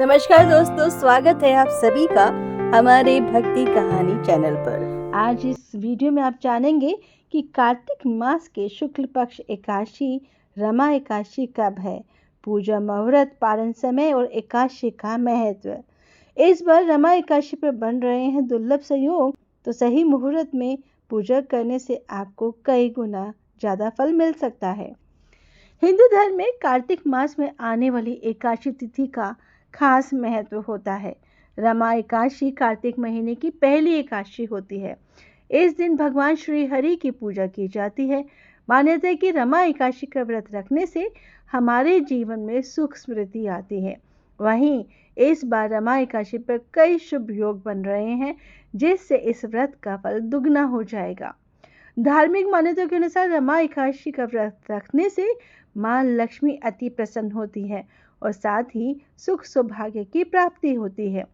नमस्कार दोस्तों, स्वागत है आप सभी का हमारे भक्ति कहानी चैनल पर। आज इस वीडियो में आप जानेंगे कि कार्तिक मास के शुक्ल पक्ष एकादशी रमा एकादशी कब है, पूजा मुहूर्त, पारण समय और एकादशी का महत्व। इस बार रमा एकादशी पर बन रहे हैं दुर्लभ संयोग, तो सही मुहूर्त में पूजा करने से आपको कई गुना ज्यादा फल मिल सकता है। हिंदू धर्म में कार्तिक मास में आने वाली एकादशी तिथि का खास महत्व होता है। रमा एकादशी कार्तिक महीने की पहली एकादशी होती है। इस दिन भगवान श्री हरि की पूजा की जाती है। मान्यता है कि रमा एकादशी का व्रत रखने से हमारे जीवन में सुख समृद्धि आती है। वहीं इस बार रमा एकादशी पर कई शुभ योग बन रहे हैं, जिससे इस व्रत का फल दुगना हो जाएगा। धार्मिक मान्यताओं के अनुसार रमा एकादशी का व्रत रखने से मां लक्ष्मी अति प्रसन्न होती है और साथ ही सुख सौभाग्य की प्राप्ति होती है।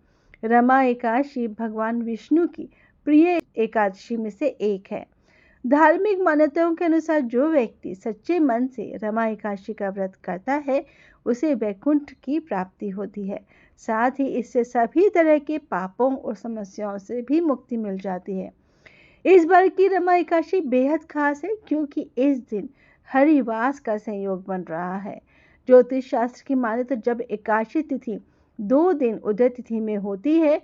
रमा एकादशी भगवान विष्णु की प्रिय एकादशी में से एक है। धार्मिक मान्यताओं के अनुसार जो व्यक्ति सच्चे मन से रमा एकादशी का व्रत करता है, उसे वैकुंठ की प्राप्ति होती है। साथ ही इससे सभी तरह के पापों और समस्याओं से भी मुक्ति मिल जाती है। इस बार की रमा एकादशी बेहद खास है, क्योंकि इस दिन हरिवास का संयोग बन रहा है। ज्योतिष शास्त्र की माने तो जब एकादशी तिथि 2 दिन उदय तिथि में होती है,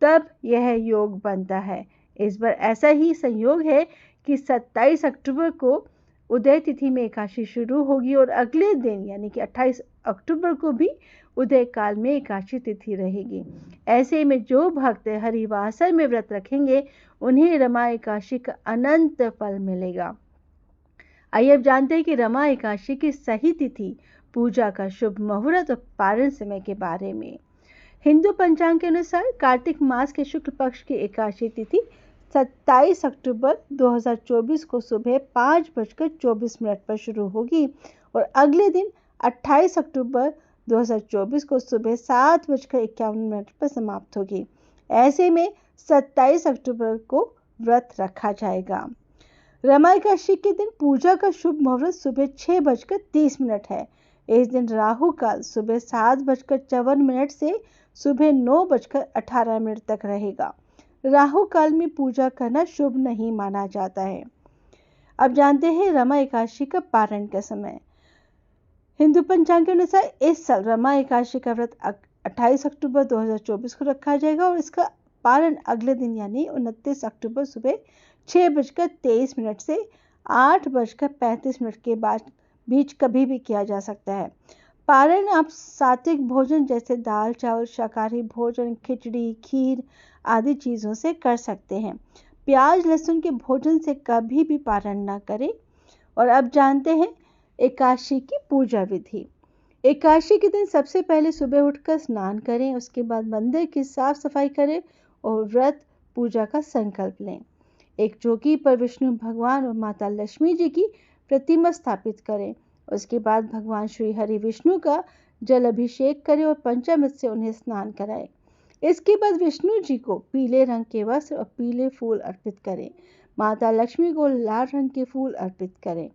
तब यह योग बनता है। इस बार ऐसा ही संयोग है कि 27 अक्टूबर को उदय तिथि में एकादशी शुरू होगी और अगले दिन यानी कि 28 अक्टूबर को भी उदय काल में एकादशी तिथि रहेगी। ऐसे में जो भक्त हरिवासर में व्रत रखेंगे, उन्हें रमा एकादशी का अनंत फल मिलेगा। आइए अब जानते हैं कि रमा एकादशी की सही तिथि, पूजा का शुभ मुहूर्त और पारण समय के बारे में। हिंदू पंचांग के अनुसार कार्तिक मास के शुक्ल पक्ष की एकादशी तिथि 27 अक्टूबर 2024 को सुबह 5:24 पर शुरू होगी और अगले दिन 28 अक्टूबर 2024 को सुबह 7:51 पर समाप्त होगी। ऐसे में 27 अक्टूबर को व्रत रखा जाएगा। रमा एकादशी के दिन पूजा का शुभ मुहूर्त सुबह 6:30 है। इस दिन राहु काल सुबह 7:54 से सुबह 9:18 तक रहेगा। राहु काल में पूजा करना शुभ नहीं माना जाता है। अब जानते हैं रमा एकादशी का पारण का समय। हिंदू पंचांग के अनुसार इस साल रमा एकादशी का व्रत 28 अक्टूबर 2024 को रखा जाएगा और इसका पारण अगले दिन यानी 29 अक्टूबर सुबह 6:23 से 8:35 के बीच कभी भी किया जा सकता है। पारण आप सात्विक भोजन जैसे दाल चावल, शाकाहारी भोजन, खिचड़ी, खीर आदि चीज़ों से कर सकते हैं। प्याज लहसुन के भोजन से कभी भी पारण ना करें। और अब जानते हैं एकादशी की पूजा विधि। एकादशी के दिन सबसे पहले सुबह उठकर स्नान करें, उसके बाद मंदिर की साफ सफाई करें और व्रत पूजा का संकल्प लें। एक चौकी पर विष्णु भगवान और माता लक्ष्मी जी की प्रतिमा स्थापित करें। उसके बाद भगवान श्री हरि विष्णु का जल अभिषेक करें और पंचामृत से उन्हें स्नान कराएं। इसके बाद विष्णु जी को पीले रंग के वस्त्र और पीले फूल अर्पित करें। माता लक्ष्मी को लाल रंग के फूल अर्पित करें।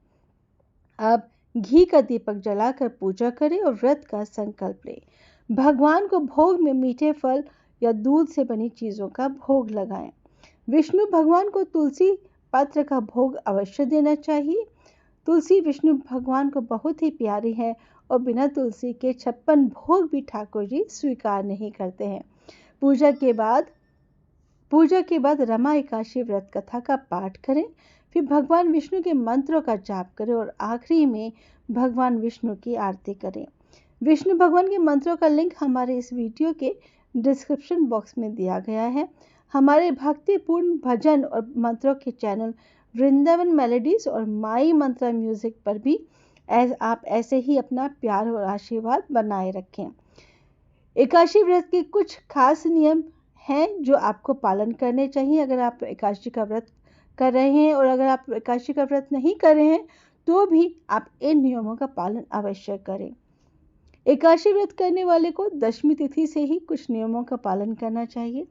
अब घी का दीपक जलाकर पूजा करें और व्रत का संकल्प लें। भगवान को भोग में मीठे फल या दूध से बनी चीजों का भोग लगाएं। विष्णु भगवान को तुलसी पत्र का भोग अवश्य देना चाहिए। तुलसी विष्णु भगवान को बहुत ही प्यारी है और बिना तुलसी के 56 भोग भी ठाकुर जी स्वीकार नहीं करते हैं। पूजा के बाद रमा एकादशी व्रत कथा का पाठ करें, फिर भगवान विष्णु के मंत्रों का जाप करें और आखिरी में भगवान विष्णु की आरती करें। विष्णु भगवान के मंत्रों का लिंक हमारे इस वीडियो के डिस्क्रिप्शन बॉक्स में दिया गया है। हमारे भक्तिपूर्ण भजन और मंत्रों के चैनल वृंदावन मेलोडीज और माई मंत्रा म्यूजिक पर भी आप ऐसे ही अपना प्यार और आशीर्वाद बनाए रखें। एकादशी व्रत के कुछ खास नियम हैं जो आपको पालन करने चाहिए अगर आप एकादशी का व्रत कर रहे हैं, और अगर आप एकादशी का व्रत नहीं कर रहे हैं तो भी आप इन नियमों का पालन अवश्य करें। एकादशी व्रत करने वाले को दशमी तिथि से ही कुछ नियमों का पालन करना चाहिए।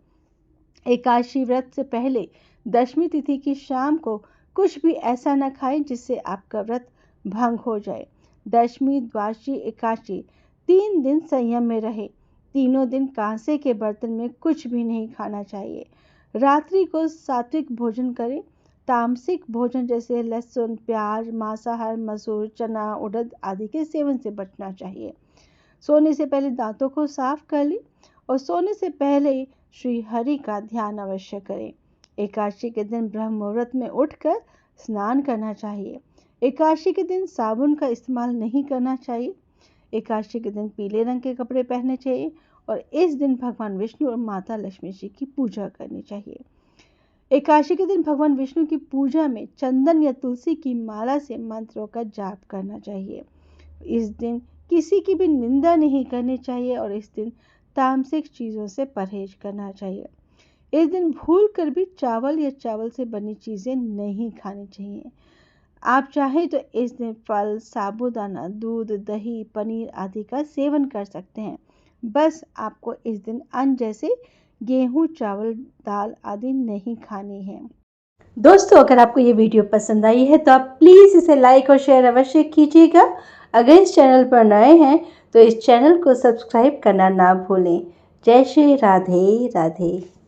एकादशी व्रत से पहले दशमी तिथि की शाम को कुछ भी ऐसा न खाएं जिससे आपका व्रत भंग हो जाए। दशमी, द्वादशी, एकादशी 3 दिन संयम में रहे। तीनों दिन कांसे के बर्तन में कुछ भी नहीं खाना चाहिए। रात्रि को सात्विक भोजन करें। तामसिक भोजन जैसे लहसुन, प्याज, मांसाहार, मसूर, चना, उड़द आदि के सेवन से बचना चाहिए। सोने से पहले दांतों को साफ कर लें और सोने से पहले श्री हरि का ध्यान अवश्य करें। एकादशी के दिन ब्रह्म मुहूर्त में उठकर स्नान करना चाहिए। एकादशी के दिन साबुन का इस्तेमाल नहीं करना चाहिए। एकादशी के दिन पीले रंग के कपड़े पहनने चाहिए और इस दिन भगवान विष्णु और माता लक्ष्मी जी की पूजा करनी चाहिए। एकादशी के दिन भगवान विष्णु की पूजा में चंदन या तुलसी की माला से मंत्रों का जाप करना चाहिए। इस दिन किसी की भी निंदा नहीं करनी चाहिए और इस दिन तामसिक चीज़ों से परहेज करना चाहिए। इस दिन भूल कर भी चावल या चावल से बनी चीज़ें नहीं खानी चाहिए। आप चाहें तो इस दिन फल, साबूदाना, दूध, दही, पनीर आदि का सेवन कर सकते हैं। बस आपको इस दिन अन्न जैसे गेहूं, चावल, दाल आदि नहीं खानी है। दोस्तों, अगर आपको ये वीडियो पसंद आई है तो आप प्लीज़ इसे लाइक और शेयर अवश्य कीजिएगा। अगर इस चैनल पर नए हैं तो इस चैनल को सब्सक्राइब करना ना भूलें। जय श्री राधे राधे।